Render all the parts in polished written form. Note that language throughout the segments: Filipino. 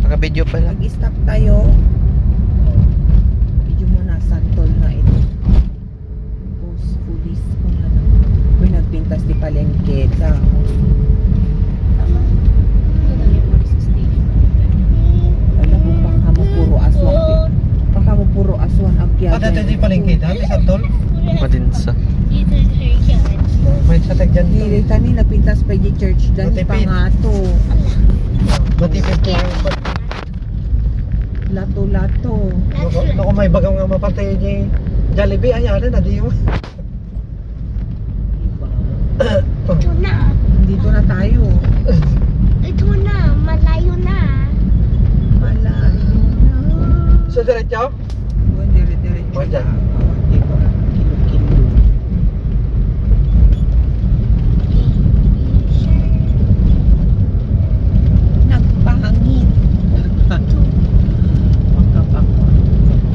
Naka-video pala. Mag-stop tayo. Video mo na sa toll na ito. Post police ko na lang. May nagpintas di palengke sa Tama. Yun ang yung police station. alam mo baka mo puro aswang. Baka mo puro aswang agyan. Ada tadi palengke dati sa tol. Madinsa. May sa tagjan to. Dili tani nagpintas pa di church dan Matipid. pangato. Matipid ko. Lato-lato. Naku may bagang nga mapatay ni Jollibee ayan na di mo. Ito na. Dito na tayo. Ito na. Malayo na. Malayo na. So diretso? Dire-dire. Wala. Di ko na kilo-kilo. Nagpahangin. Pagkapako.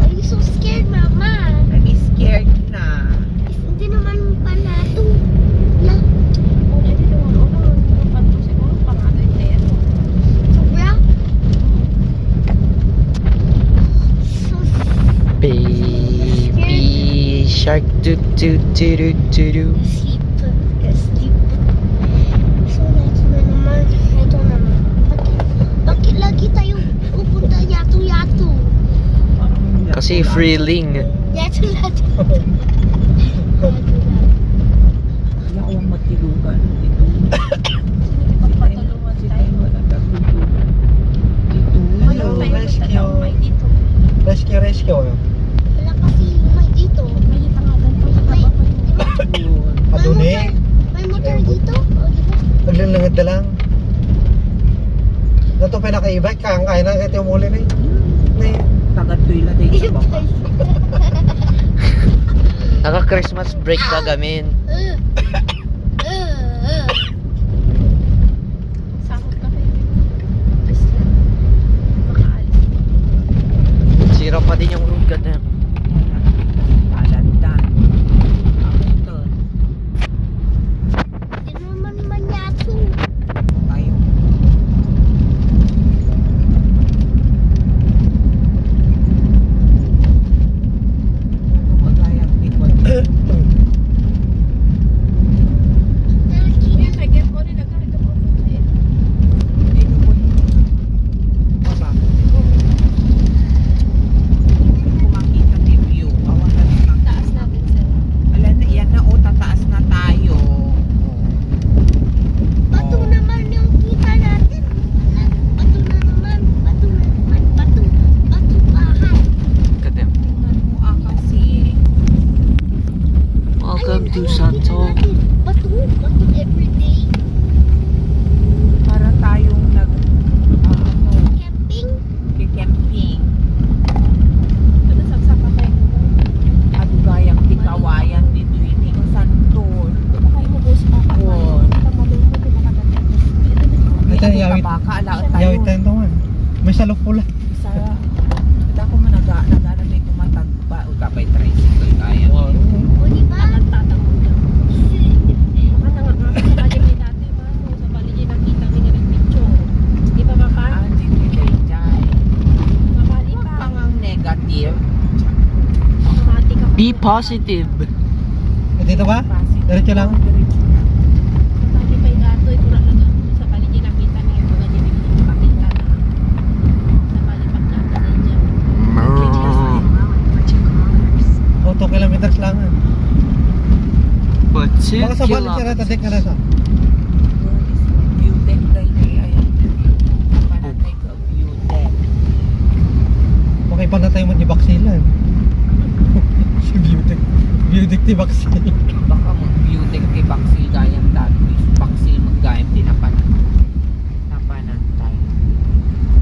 Are you so scared, Mama? I'm scared na. Hindi naman pala ito. Na. Sobra? So Baby shark do do do do do do. sleep. Sleep. So next na naman. Ito naman. Bakit lagi tayo pupunta yato-yato? Kasi freeling. Yato-yato. Wala akong matilugan dito. Patulungan Si tayo. tayo wala nagtutulungan. Dito. Hello, rescue. Rescue, rescue. Wala kasi may dito. May hitangagan pa sa baba. Adune. May motor dito. O, diba? Naglilingid na lang. Nato pa naka-e-bike kang kaya na kaya umuli na eh. Tagad ko ila din sa baba. Naka-Christmas break ka gamin. Sakot ka kayo. Please lang. Makaalis. Sira pa din yung road na. Palandan. Ito. Di naman manyato. Tayo. Ano magayang likod? Dito po. Baba. Kung makita ni view, awan na lang. Taas natin, sir. Ala na, yan na o, tataas na tayo. Bato naman yung kita natin. Bato na naman. Bato na naman. Bato. Bato bahay. Kadem. Tingnan mo kasi. Welcome to Ayun, kita Santo. natin. Bato. Bato everyday. Para tayong nag Camping. camping. Ano sagsaka tayo? Adugayang tikawayan dito ini ko santol. Baka imubos pa. Oo. Tamalungkot. Di ba kadating? Ito, yawit. Baka ala tayo. Yawit tayo naman. May salok pula. Isa. Kita ko man nagana may tumatagpa o kapay tricycle kaya. O, di ba? Nagtatanggol ka. Baka nangangasakalin ni dati, ma. Sa baligay nakita ni ng picture. Di ba, Mama? Ah, dito dayjay. Mabali pa. Pangang negative. Mati ka. Be positive. Dito ba? Diretso lang. Mabali pa yung gato. Ito lang lang sa baligay nakita ni mga dyan yung pakita na. Sa balipag natin dyan. Auto kilometers lang. But Baka sa balik siya rata, ka na sa. View deck right here. Ayan. Panatay ko view deck. Makipanatay mo ni Baksilan. Si Beauty. Beauty ti Baksil. Baka mag-view deck kay Baksil gayang dati. Baksil mag-gayang tinapanan. Napanantay.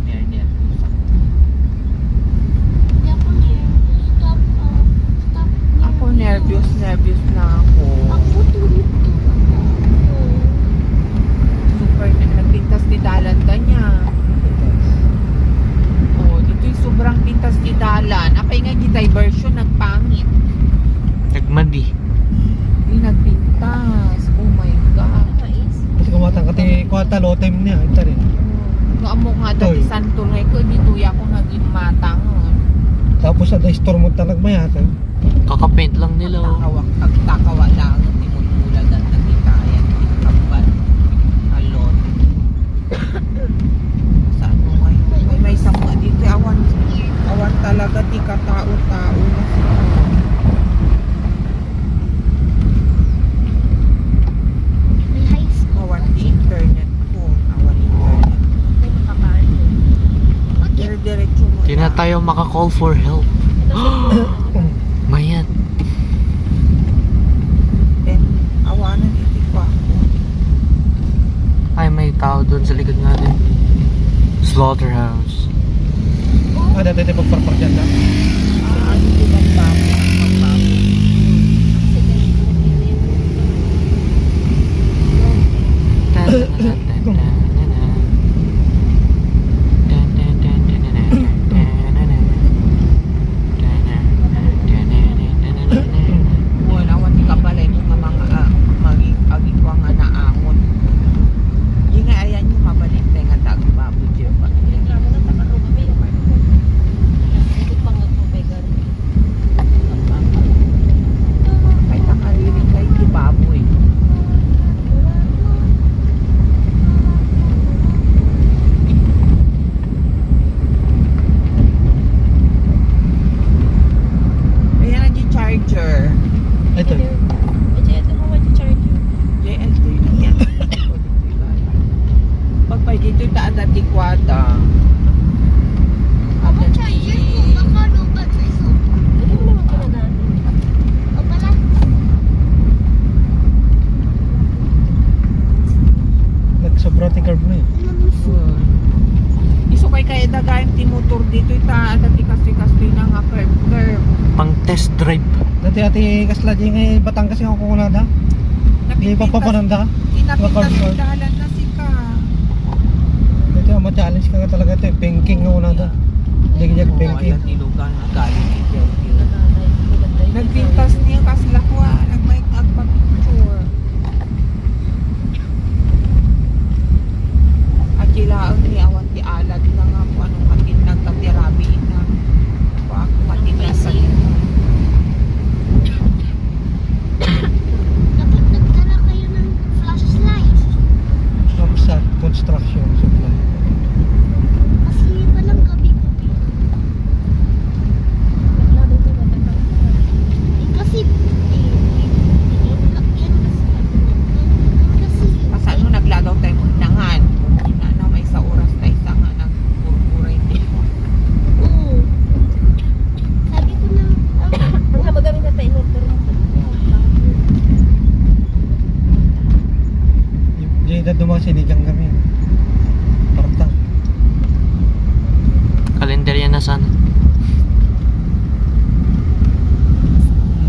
Near. Hindi ako near. Stop. Stop. Ako nervous na ako. Ako tulog to. Super nagpintas ti dalan kanya. Oh, dito yung sobrang pintas ti dalan. Apay nga di diversion nagpangit. Nagmadi. Di nagpintas. Oh my God. Mais. Kasi kumatang ka ti kwata low time niya. Ito rin. Nga mo nga dati Toy. santo nga ko Tapos sa storm mo talagmayatan. Kakapaint lang nila oh. Takawa lang ang timulmula na nagitayan. Kapal. Alon. Sa ano ngayon? May sama dito. Awan talaga. Di katao-tao na sila. May high school. Awan di internet ko. Awan internet. May makakaan doon. Diretso mo. Di na tayo maka-call for help. Mayat. Then, awanan itik pa ako. Ay, may tao doon sa likod natin. Slaughterhouse. Ah, dati tayo pagparpark dyan na. Ano di bang babo? Wala awan di kabalay mo nga mga maging ko nga naangon. Yung nga ayan yung mabalik tayo nga tago babo dyan pa. Kahit nakarinig kayo di baboy. Ayan na yung charger. Ito. JLT na yan. Pagpay dito taan na tikwada. Ako charger ko. Baka lubat sa iso. Hindi mo naman ginagamit. O pala. Nagsobrang carb na eh. Iso kay kaya dagayan ti motor dito ita dati kasi na nga curve. Pang test drive. Dati ati kasla di ngay Batangas yung kukunada. Di pa papananda. Inapintas sa dalan na si ka. Dati ang ma-challenge ka nga talaga ito eh. Banking nga kunada. Hindi ka Oo, banking. ayan tilugan na galing ni Jelvio. Nagpintas niya kaslakwa. Nagmay agpa-picture. At kilaan ni awan ti alad na nga po anong katin nagtatirabi na. Pa ako matinasan. Dapat nagdala kayo ng flashlight. Upsat Construction Supply. Kasi palang gabi-gabi. Kasi Kasi naglagaw tayo unangan. Na may sa oras tayo sa nga nagpurpuray dito. oo. Sabi ko na Ang namagamit na tayo in-order mo. Di na dumasinigang kami. Parta. Kalendarya na sana.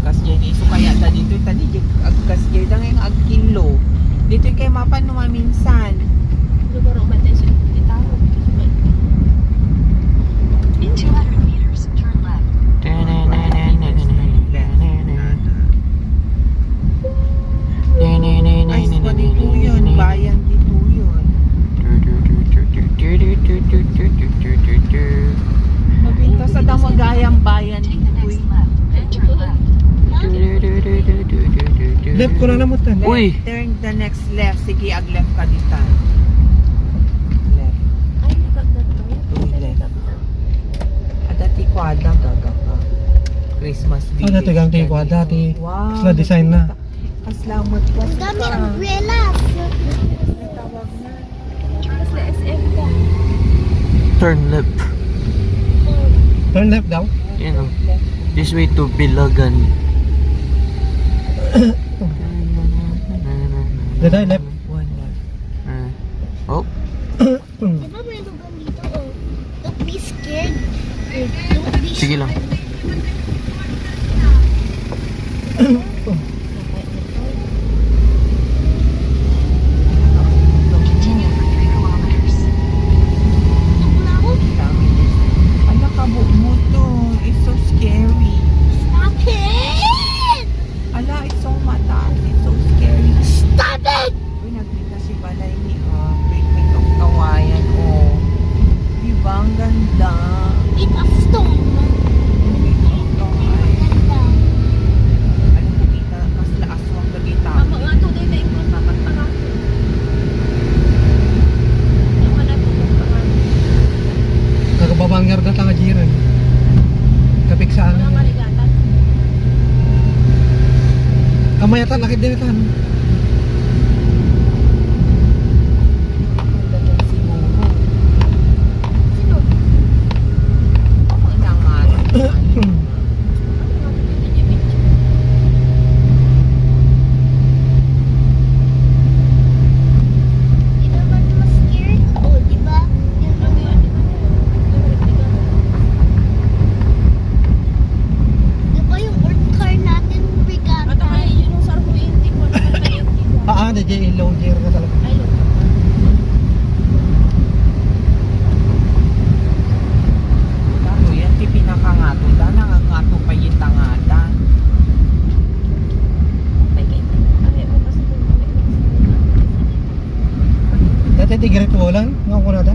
Kasi yan iso kaya ta dito tadi agkas gyud ang agkilo. Dito kay mapan no minsan. Siguro umatay siya. Itaro. In 200 meters, turn left. Ay, sa dito yun, bayan dito yun. Mabinta sa damagayang bayan Take the dito. next left, then turn left. Left ko na namutan. Uy! Turn the next left. Sige, ag-left ka dito. Left. Ay, likod na to. Uy, left. Adati kwada gaga ka. Christmas Ah, village. dati ganito yung kwada, dati. Wow. Kasla design na. Kaslamat ka. ang dami umbrellas. Tawag na. Tapos na SM ka. Turn left. Turn left daw. Yan o. This way to Bilagan. Dito left. One left. Oh. Di ba may lugar dito? Oh. Don't be scared. Don't be Sige lang. Continue for 3 kilometers. Tug na ako. Ala ka mo to. It's so scary. Stop it! Ala, it's so mataas. It's so scary. Stop it! Uy, nagkita si Balay ni Pagpag ang kawayan. Oh. Diba? Ang ganda. Eat a stone. Mamaya tan, nakit din tan. Siguro. Sino? Ilang nga. Di naman mas scared. Oo, di ba? Yun lang yun. Di ba yung old car natin, regatta? At kaya yun yung sarap ko hindi ko naman tayo. DJ low gear na talaga. Ay, look. Ano yan? Di pinakangato. Nangangato pa yung tangada. Ay, kaya. Ay, may kasi doon. Dati di great wallan, nga ko nada.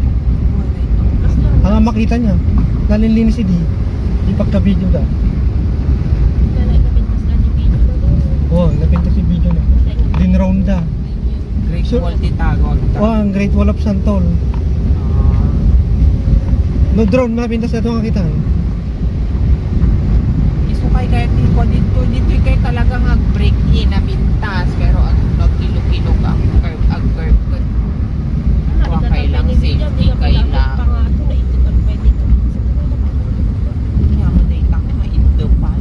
Kasi lang. Ang makita niya, nalinlinis si di pagka-video da. Nanay na pintas na di video na doon. Oh, napinta si video na. Din round da. Great Sure. quality tagod. Oh, ang Great Wall of Santol. No drone, napinta sa ito nga kita. Isukay kaya tipo dito kay talagang nag-break in na bintas pero ang nagkilog-kilog ang curve Huwag kailang safety kailang. Kaya mo na itang maindopan.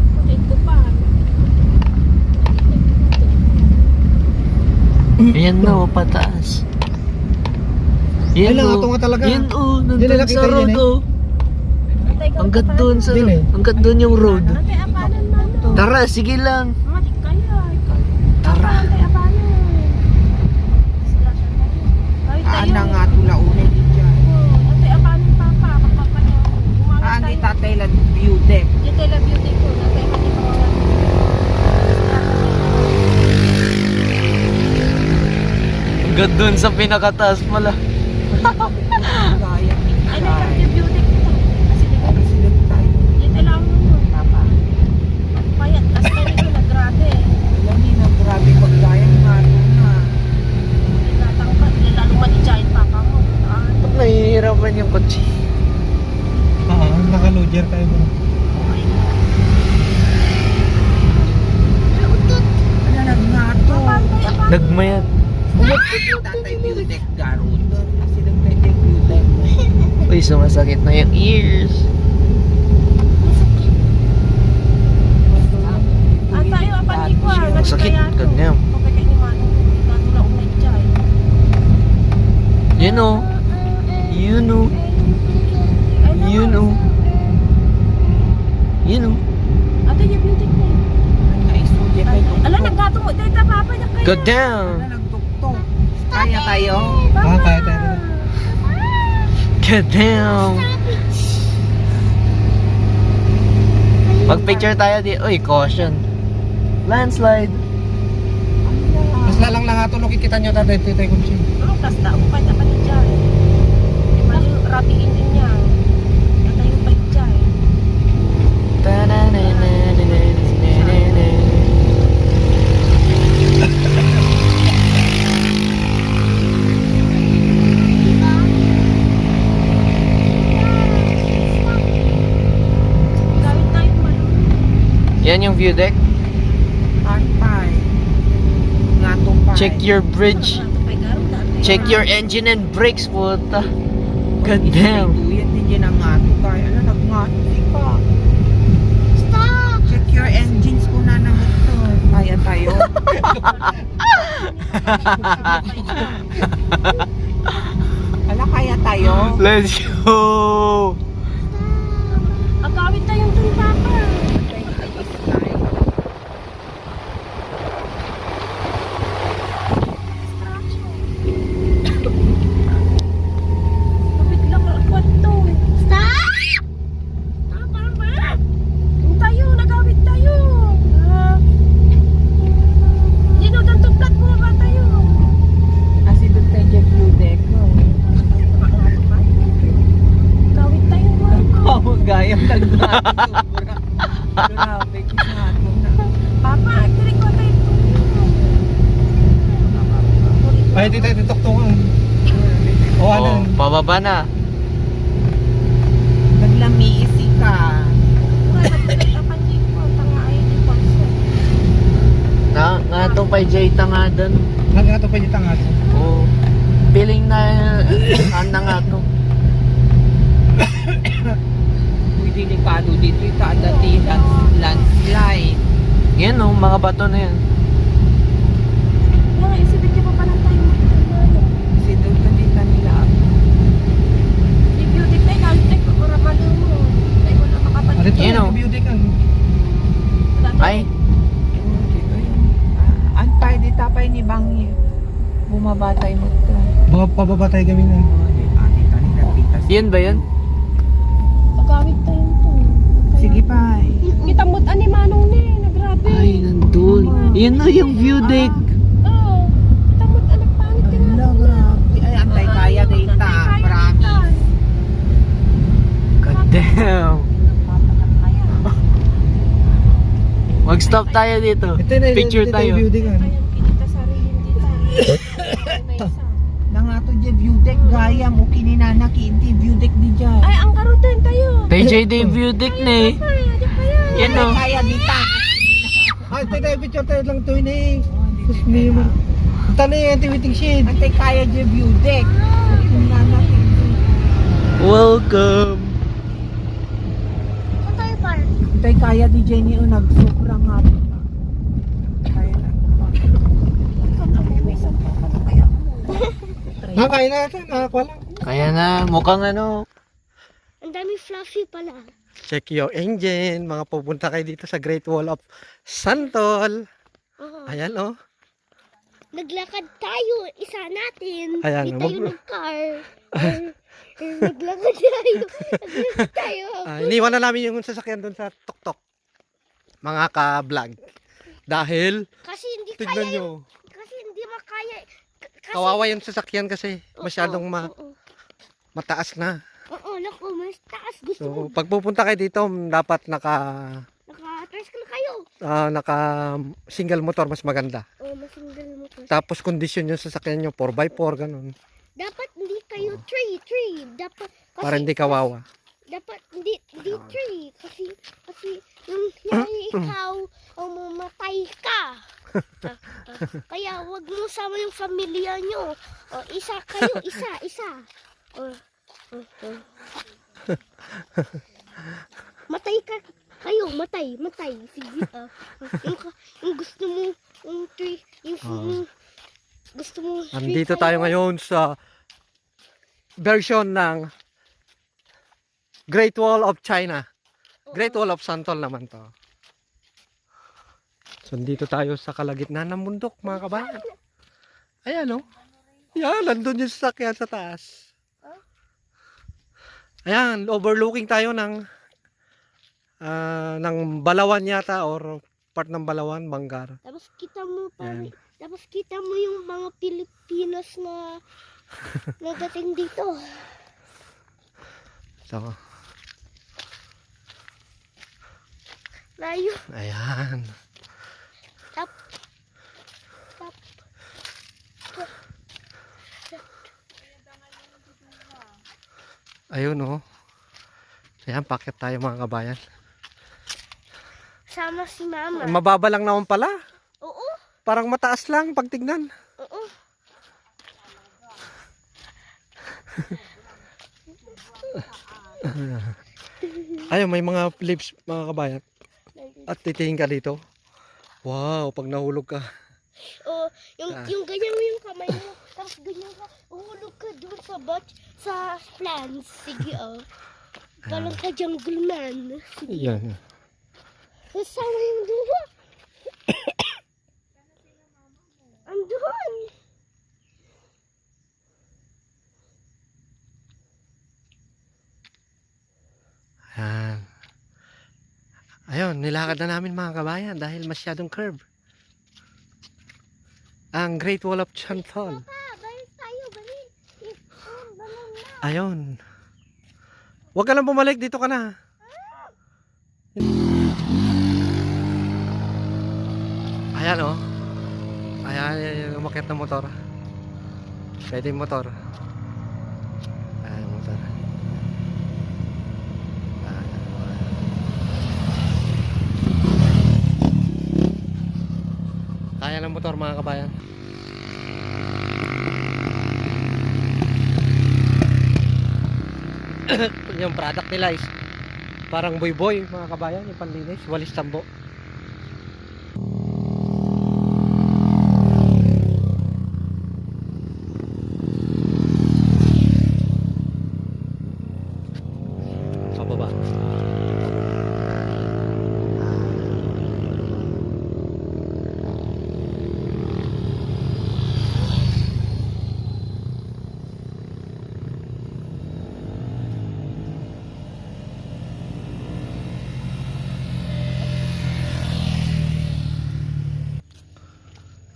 Ayan no, pataas. Ay, Yan langato o. nga talaga. Yan o, Hindi nandun nakita sa yun road eh. o. Hanggat doon sa Din eh. hanggat doon yung road. Ate, apanan man. Tara, sige lang. Mga di kaya. Tara. Ate, apanan. Kahit tayo. Ana nga tulaunay din dyan. Ate, apanan papa. Kapapa niya. Aan ni tatay lang view deck. Yung tela beautiful. Ate, mali pa wala. Hanggat doon sa pinakataas pala. Gaya ni Ay, may yung beauty ko. Kasi di ba? President tayo. Yung tela ang nun. Papa. Payat. Kasi tayo nito nagrate. Alam niyo na grabe paggaya nga na. Tatangkat. Lalo mati-giant papa mo. Ba't nahihirapan yung kotse? Naka-low gear tayo bro. Ano nagnato? Nagmayat. Tatay view deck garod. President tayo view deck. Uy, sumasakit na yung ears. At tayo, apandi ko ah. Masakit. Ganyan. Okay kayo ni Manong. Natula ko may giant. Yun o. Yun o. Yun o. Yun o. Ate, yung beauty ko. Naisuya kay Ala, naggatong mo. Dahil papa niya kaya. Go down. Ano nagtuktok? Kaya tayo? Kaya tayo. Go down. Mag-picture tayo di. Uy, caution. Landslide. Mas lalang lang ato, nakikita nyo tatay titay kung siya. Anong kasta ako kaya pa ni Jai? Mali rapiin din niya. Ate, yung pa Jai. Gawin tayo malo. Yan yung view deck. Pantay. Ngato pa. Check your bridge. Check your engine. engine and brakes, puta. God damn. Yan din yan ang ngato kaya. Ano nagngato ka? Stop! Check your engines kung na motor. Kaya tayo. Ala kaya tayo. Let's go. Agawin tayong dun, papa. Lapit lang ang kwarto. Stop! Tama ba? Yung tayo, nagawin tayo. Dinudan to plat mo ba tayo? Kasi doon tayo dyan blue deck. Gawin tayo, Marco. Oh, gayang nagnato. Grabe, kisnato na. Papa, actually ko tayo. Ay, titay titok-tungan. O ano? Oh, pababa na. Naglamiisi ka. Wala, nagpapandi ko. Tanga ay di pa. Nga Nga to pa Jayta nga doon. Nagato pa yung tangas. Oo. Feeling na na nga to. Uy, delikado dito yung dati landslide. Yan oh, mga bato na yan. Mga isipin niyo pa pala tayo. Kasi doon kanita nila. Yung beauty tayo, nag-check ko para malo mo. Tayo ko na makapatid. Ano ito? Yan, oh. Beauty ka. Ay, Dito yun. Antay, di tapay ni Bangi. Bumabatay mo ito. Pababatay kami na. Dito ni nagpitas. yun ba yun? Pagkawit tayo ito. Sige pa. Kita mo't ani manong ni, nagrabe. Ay, nandun. Yun na yung view deck. Oo. Kita mo't anak pangit ka nga. Ay, antay kaya data. Promise. God damn. Mag-stop tayo dito. Ito na, Picture ito tayo. yung beauty ka. Ayan, kinita sa rin dito. May isa. Nangato dyan view deck. Gaya mo kininanaki. Hindi view deck di dyan. Ay, ang karutin tayo. TJD view deck na eh. Ay, di pa yan. Yan oh. Kaya dita. Ay, ito na, picture tayo lang to yun eh. Sus, may mo. Ito na yung anti-waiting shade. Antay kaya dyan view deck. Kininanaki. Welcome. Saan tayo park? Antay kaya di dyan yung nagsobrang nga. Kaya na. Nakain na ito, nakakuha lang. Kaya na, mukhang ano. Ang dami fluffy pala. Check your engine. Mga pupunta kayo dito sa Great Wall of Santol. Oo. Ayan oh. Naglakad tayo, isa natin. Ayan, Hindi tayo nag-car. Naglakad tayo. Naglakad tayo. Iniwan na namin yung sasakyan doon sa tuktok. Mga ka-vlog. Dahil, Kasi hindi tignan kaya nyo. Kasi hindi makaya. Kasi, Kawawa yung sasakyan kasi masyadong Oo. mataas na. Oo, naku, mas taas. Gusto mo. So, pag pupunta kayo dito, dapat Naka-tricycle kayo. naka single motor mas maganda. Oo, masinggal mo to. Tapos kondisyon yung sasakyan nyo 4x4 ganun. Dapat hindi kayo tree. Dapat, kasi, Para hindi kawawa. dapat hindi tree. Kasi yung ikaw, mamatay ka. Kaya wag mo sama yung familia nyo. O, isa kayo, isa. O. Matay ka. Kayo, matay. Sige. Yung gusto mo, yung tree, yung gusto mo. tree Nandito kayo. tayo ngayon sa version ng Great Wall of China. Great Wall of Santol naman to. So, dito tayo sa kalagitnaan ng bundok, mga kabayan. Ayan, oh. Yan, nandun yung sasakyan sa taas. Ayan, overlooking tayo ng Balawan yata or part ng Balawan, Bangar. Tapos kita mo Yan. tapos kita mo yung mga Pilipinos na nadating dito. So, Layo. ayan. Tap. Ayun, oh. Ayan, paket tayo mga kabayan. Sama si Mama. Mababa lang naman pala. Oo. Parang mataas lang pag tignan. Oo. Ayun, may mga flips mga kabayan. At titingin ka dito. Wow, pag nahulog ka. Oh, yung ganyan mo yung kamay mo. Tapos ganyan ka. Uhulog ka doon sa sa plants. Sige, oh. Galang ka jungle man. Yan. Kasama yung duwa. Andun. Yan. Ayun, nilakad na namin mga kabayan dahil masyadong curve. Ang Great Wall of Santol. Balik tayo, balik. Balon na. Ayun. Huwag ka lang bumalik, dito ka na. Ayan, oh. Ayan, umakyat na motor. Pwede yung motor. Ayan, motor. Kaya lang motor mga kabayan. Yung product nila is parang boy mga kabayan, yung panlinis, walis tambo. Pababa.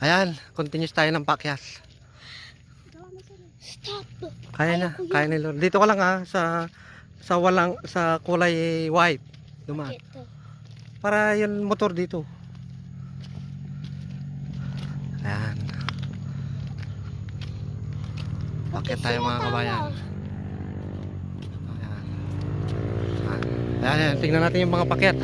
Ayan, continuous tayo ng pakyat. Stop. Kaya ni Lord. Dito ka lang sa kulay white. Dumaan. Ito. Para yung motor dito. Ayan. Pakyat tayo mga kabayan. Ayan. Ayan, tingnan natin yung mga pakyat.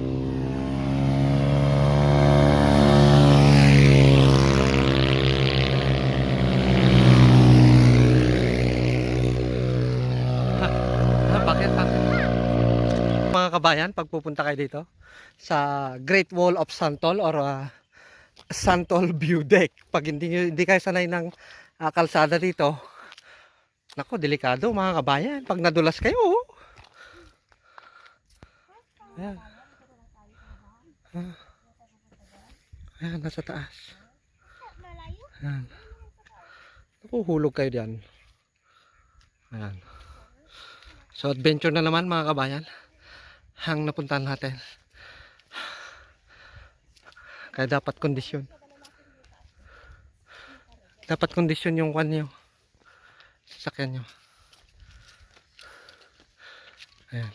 Mga kabayan, pag pupunta kayo dito sa Great Wall of Santol or Santol View Deck, pag hindi kayo sanay ng kalsada dito, nako, delikado mga kabayan pag nadulas kayo. Ayan. Ayan, nasa taas. Ayan. Naku, hulog kayo diyan. Ayan. So adventure na naman mga kabayan ang napuntahan natin. Kaya dapat kondisyon. Dapat kondisyon yung kwan nyo. Sasakyan nyo. Ayan.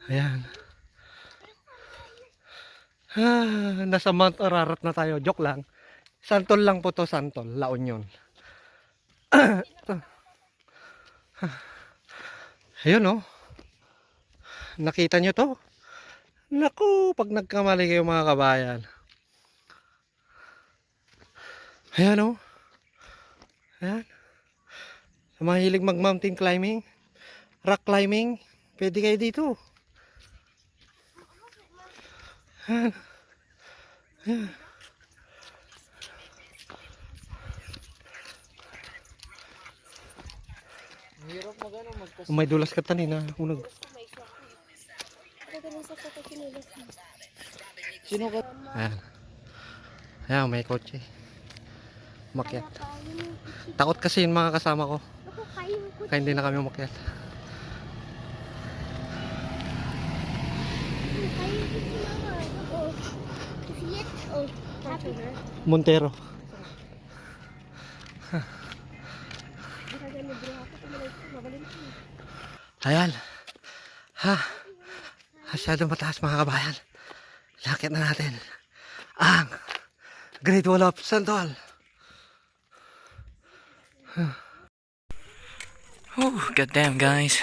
Ayan. Nasa Mount Ararat na tayo. Joke lang. Santol lang po to, Santol. La Union. Ayun oh. Nakita nyo to? Naku, pag nagkamali kayo mga kabayan. Ayan oh. Ayan. Sa mga hilig mag mountain climbing, rock climbing, pwede kayo dito. Ayan. Ayan. Kung may dulas ka tanin na unag. Ayan. Ayan, may kotse. Umakyat. Takot kasi yung mga kasama ko. Kaya hindi na kami umakyat. Montero. Ayan. Ha. Masyado mataas mga kabayan. Lakit na natin ang Great Wall of Santol. Oh, goddamn guys.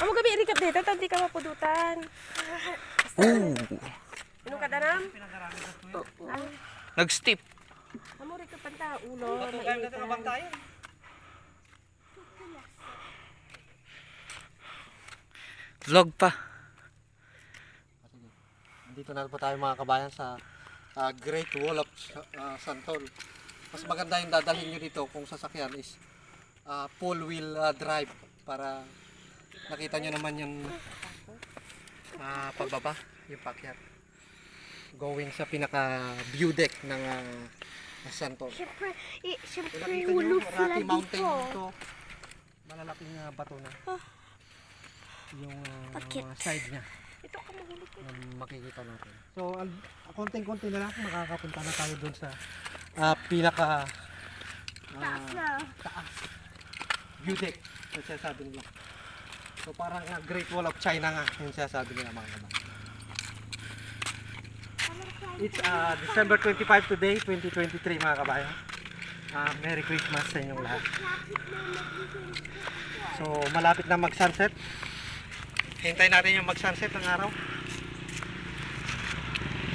Amo gabi iri dito, tanti ka mapudutan. Oh, Ano ka danam? nag-step. Amo ri ka panta ulo. Maitan. Vlog pa. Dito na po tayo mga kabayan sa Great Wall of Santol. Mas maganda yung dadalhin nyo dito kung sasakyan is full wheel drive para nakita nyo naman yung pagbaba, yung pakyat. Going sa pinaka view deck ng Santol. Siyempre, Nakita ulo nyo, sila Rocky Mountain dito. dito. Malalaking bato na. Yung Pakyat. side niya. Ito ka mahulog ko. Na makikita natin. So, konting-konti na lang makakapunta na tayo doon sa pinaka Taas na. taas view deck yung sinasabi nila. So, parang Great Wall of China nga yung sinasabi nila mga kabayan. It's December 25 today, 2023 mga kabayan. Merry Christmas sa inyong lahat. So, malapit na mag-sunset. Hintayin natin yung mag-sunset ng araw.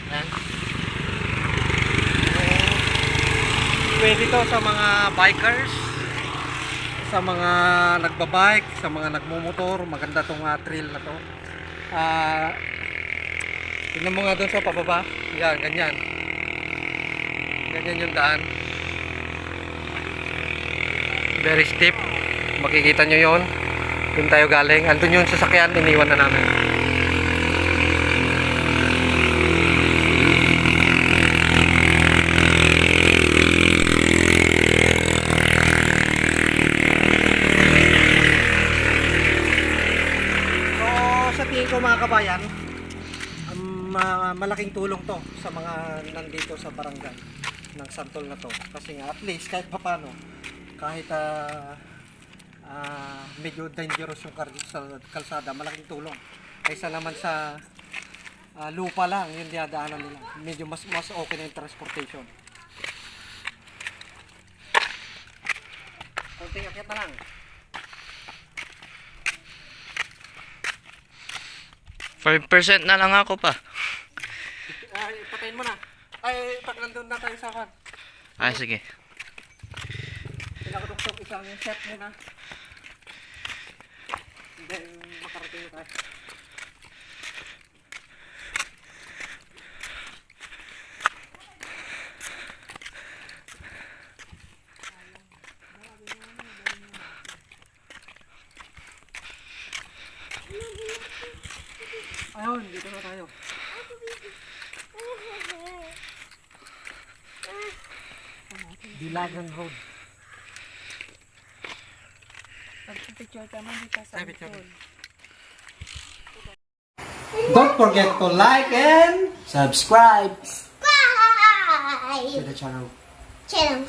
Ayan. So, pwede to sa mga bikers, sa mga nagbabike, sa mga nagmumotor. Maganda tong trail na to. Tignan mo nga doon sa pababa. Yan, ganyan. Ganyan yung daan. Very steep. Makikita nyo yon. Doon tayo galing. Andun yung sasakyan, iniwan na namin. So, sa tingin ko mga kabayan, malaking tulong to sa mga nandito sa barangay ng Santol na to. Kasi nga, at least, kahit papano, kahit medyo dangerous yung kalsada, malaking tulong kaysa naman sa lupa lang yung dinadaanan nila. Medyo mas okay na yung transportation. Konting akit na lang. % na lang ako pa. Patayin mo na. Ay, pag nandun na tayo sa kan. Ah, sige. Pinakatuktok isang set muna. Then, makarating na tayo. Ayun, dito na tayo. Dilagan Road. Picture ka man dito sa likod. Don't forget to like and subscribe Bye! to the channel. Channel.